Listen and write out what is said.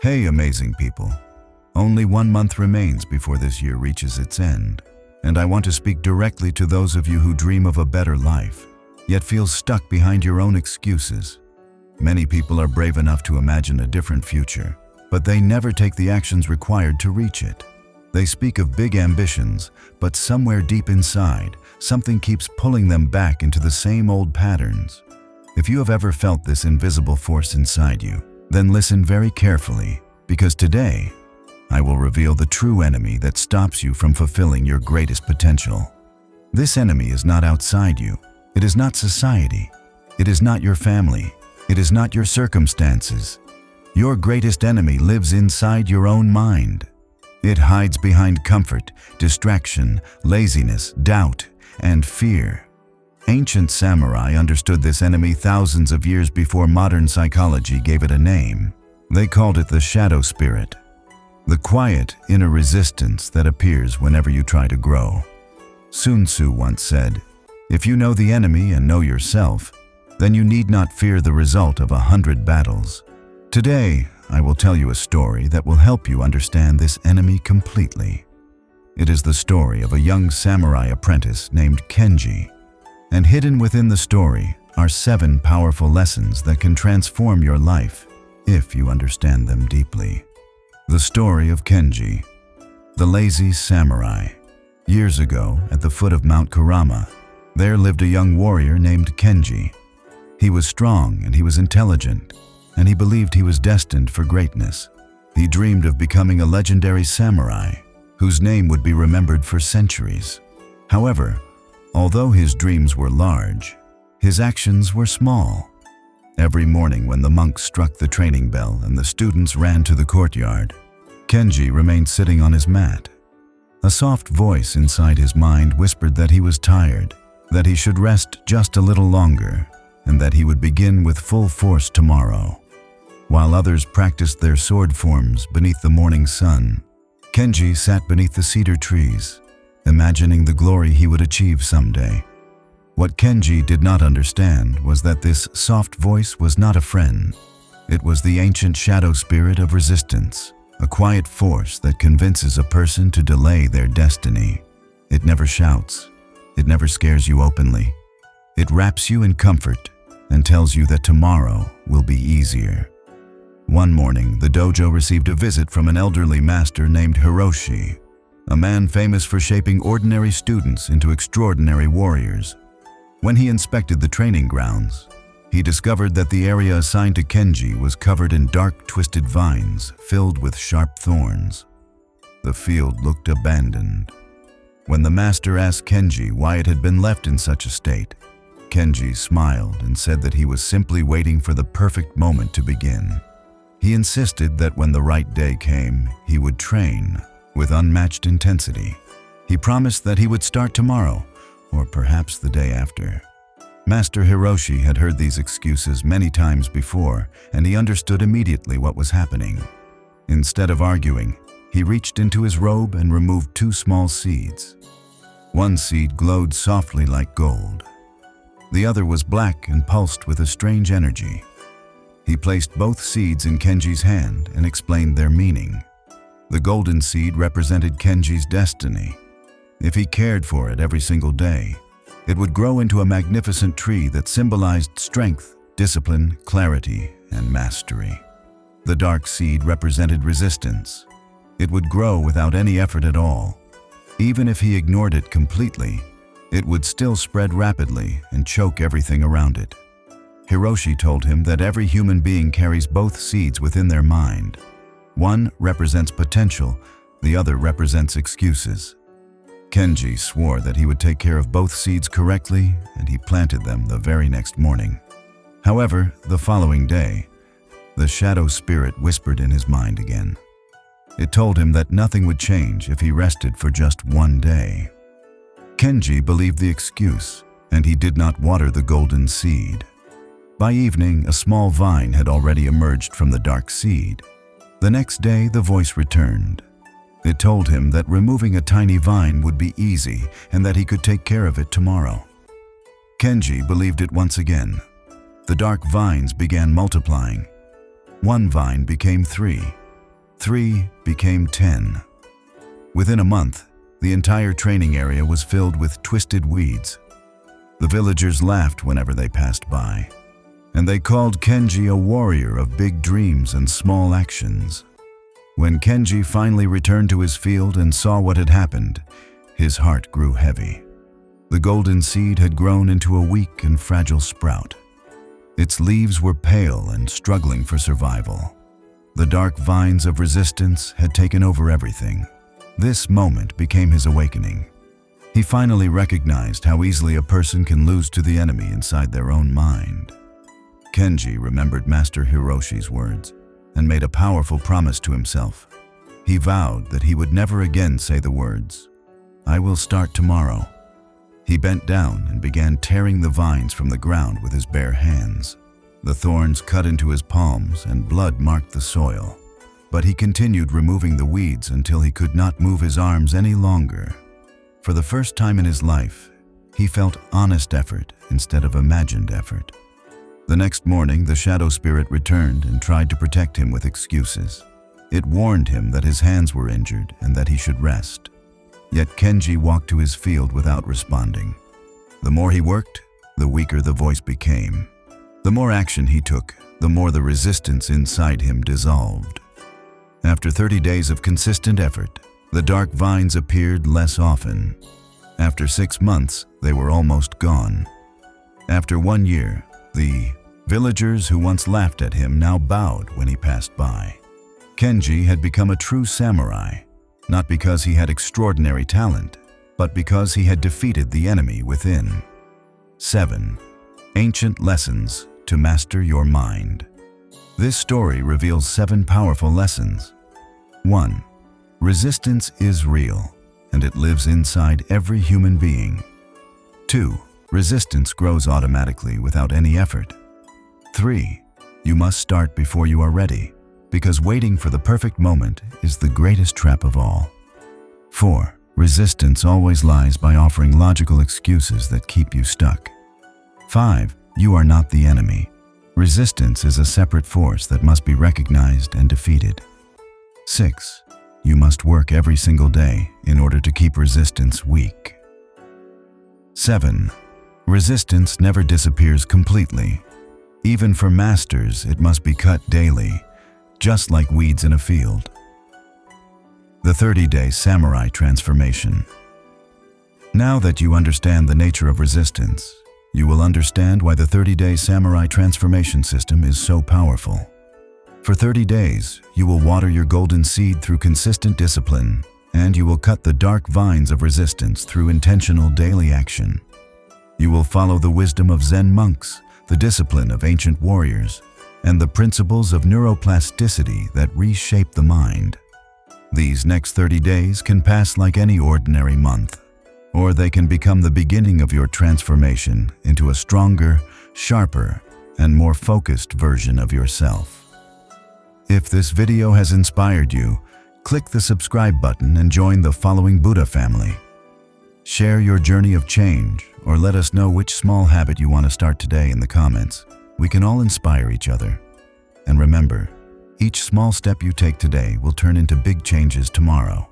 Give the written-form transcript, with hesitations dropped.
Hey, amazing people. Only 1 month remains before this year reaches its end, and I want to speak directly to those of you who dream of a better life, yet feel stuck behind your own excuses. Many people are brave enough to imagine a different future, but they never take the actions required to reach it. They speak of big ambitions, but somewhere deep inside, something keeps pulling them back into the same old patterns. If you have ever felt this invisible force inside you, then listen very carefully, because today, I will reveal the true enemy that stops you from fulfilling your greatest potential. This enemy is not outside you. It is not society. It is not your family. It is not your circumstances. Your greatest enemy lives inside your own mind. It hides behind comfort, distraction, laziness, doubt, and fear. Ancient samurai understood this enemy thousands of years before modern psychology gave it a name. They called it the shadow spirit, the quiet inner resistance that appears whenever you try to grow. Sun Tzu once said, "If you know the enemy and know yourself, then you need not fear the result of 100 battles." Today, I will tell you a story that will help you understand this enemy completely. It is the story of a young samurai apprentice named Kenji. And hidden within the story are 7 powerful lessons that can transform your life if you understand them deeply. The story of Kenji, the lazy samurai. Years ago, at the foot of Mount Kurama, there lived a young warrior named Kenji. He was strong and he was intelligent, and he believed he was destined for greatness. He dreamed of becoming a legendary samurai whose name would be remembered for centuries. However, although his dreams were large, his actions were small. Every morning when the monks struck the training bell and the students ran to the courtyard, Kenji remained sitting on his mat. A soft voice inside his mind whispered that he was tired, that he should rest just a little longer, and that he would begin with full force tomorrow. While others practiced their sword forms beneath the morning sun, Kenji sat beneath the cedar trees, imagining the glory he would achieve someday. What Kenji did not understand was that this soft voice was not a friend. It was the ancient shadow spirit of resistance, a quiet force that convinces a person to delay their destiny. It never shouts. It never scares you openly. It wraps you in comfort and tells you that tomorrow will be easier. One morning, the dojo received a visit from an elderly master named Hiroshi, a man famous for shaping ordinary students into extraordinary warriors. When he inspected the training grounds, he discovered that the area assigned to Kenji was covered in dark, twisted vines filled with sharp thorns. The field looked abandoned. When the master asked Kenji why it had been left in such a state, Kenji smiled and said that he was simply waiting for the perfect moment to begin. He insisted that when the right day came, he would train with unmatched intensity. He promised that he would start tomorrow, or perhaps the day after. Master Hiroshi had heard these excuses many times before, and he understood immediately what was happening. Instead of arguing, he reached into his robe and removed 2 small seeds. One seed glowed softly like gold. The other was black and pulsed with a strange energy. He placed both seeds in Kenji's hand and explained their meaning. The golden seed represented Kenji's destiny. If he cared for it every single day, it would grow into a magnificent tree that symbolized strength, discipline, clarity, and mastery. The dark seed represented resistance. It would grow without any effort at all. Even if he ignored it completely, it would still spread rapidly and choke everything around it. Hiroshi told him that every human being carries both seeds within their mind. One represents potential, the other represents excuses. Kenji swore that he would take care of both seeds correctly, and he planted them the very next morning. However, the following day, the shadow spirit whispered in his mind again. It told him that nothing would change if he rested for just 1 day. Kenji believed the excuse, and he did not water the golden seed. By evening, a small vine had already emerged from the dark seed. The next day, the voice returned. It told him that removing a tiny vine would be easy and that he could take care of it tomorrow. Kenji believed it once again. The dark vines began multiplying. 1 vine became 3, 3 became 10. Within a month, the entire training area was filled with twisted weeds. The villagers laughed whenever they passed by, and they called Kenji a warrior of big dreams and small actions. When Kenji finally returned to his field and saw what had happened, his heart grew heavy. The golden seed had grown into a weak and fragile sprout. Its leaves were pale and struggling for survival. The dark vines of resistance had taken over everything. This moment became his awakening. He finally recognized how easily a person can lose to the enemy inside their own mind. Kenji remembered Master Hiroshi's words and made a powerful promise to himself. He vowed that he would never again say the words, "I will start tomorrow." He bent down and began tearing the vines from the ground with his bare hands. The thorns cut into his palms and blood marked the soil. But he continued removing the weeds until he could not move his arms any longer. For the first time in his life, he felt honest effort instead of imagined effort. The next morning, the shadow spirit returned and tried to protect him with excuses. It warned him that his hands were injured and that he should rest. Yet Kenji walked to his field without responding. The more he worked, the weaker the voice became. The more action he took, the more the resistance inside him dissolved. After 30 days of consistent effort, the dark vines appeared less often. After 6 months, they were almost gone. After 1 year, the villagers who once laughed at him now bowed when he passed by. Kenji had become a true samurai, not because he had extraordinary talent, but because he had defeated the enemy within. 7. Ancient lessons to master your mind. This story reveals 7 powerful lessons. 1. Resistance is real, and it lives inside every human being. 2. Resistance grows automatically without any effort. 3. You must start before you are ready, because waiting for the perfect moment is the greatest trap of all. 4. Resistance always lies by offering logical excuses that keep you stuck. 5. You are not the enemy. Resistance is a separate force that must be recognized and defeated. 6. You must work every single day in order to keep resistance weak. 7. Resistance never disappears completely. Even for masters, it must be cut daily, just like weeds in a field. The 30-day samurai transformation. Now that you understand the nature of resistance, you will understand why the 30-day samurai transformation system is so powerful. For 30 days, you will water your golden seed through consistent discipline, and you will cut the dark vines of resistance through intentional daily action. You will follow the wisdom of Zen monks, the discipline of ancient warriors, and the principles of neuroplasticity that reshape the mind. These next 30 days can pass like any ordinary month, or they can become the beginning of your transformation into a stronger, sharper, and more focused version of yourself. If this video has inspired you, click the subscribe button and join the following Buddha family. Share your journey of change, or let us know which small habit you want to start today in the comments. We can all inspire each other. And remember, each small step you take today will turn into big changes tomorrow.